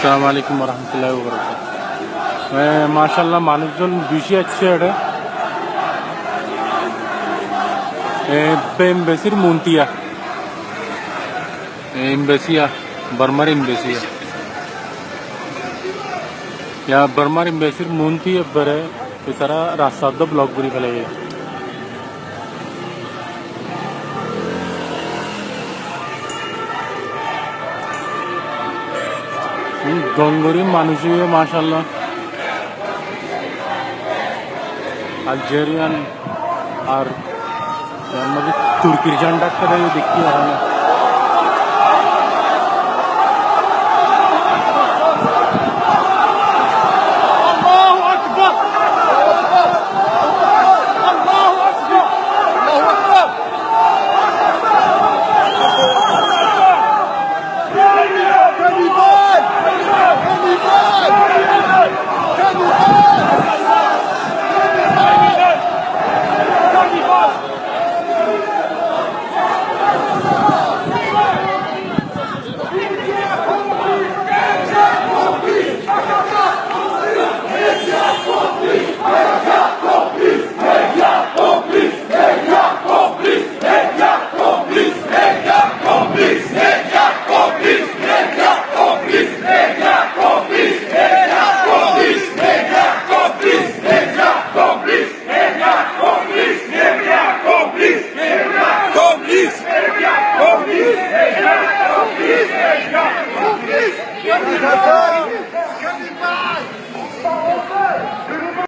আসসালামু আলাইকুম রহমতুল্লাহি ওয়া বারাকাতুহু। মাশাআল্লাহ মানুষজন বেশি আছে এটা এমবেসির মুন্তিয়া এমবেসিয়া বার্মার এমবেসিয়া ইয়া বার্মার এমবেসির মুন্তি এবারে তারা রাস্তা ব্লক করে ফেলে গঙ্গরি মানুষ মাশাআল্লাহ আলজেরিয়ান আর তুর্কির ঝান্ডাটা দেখতে হয় না।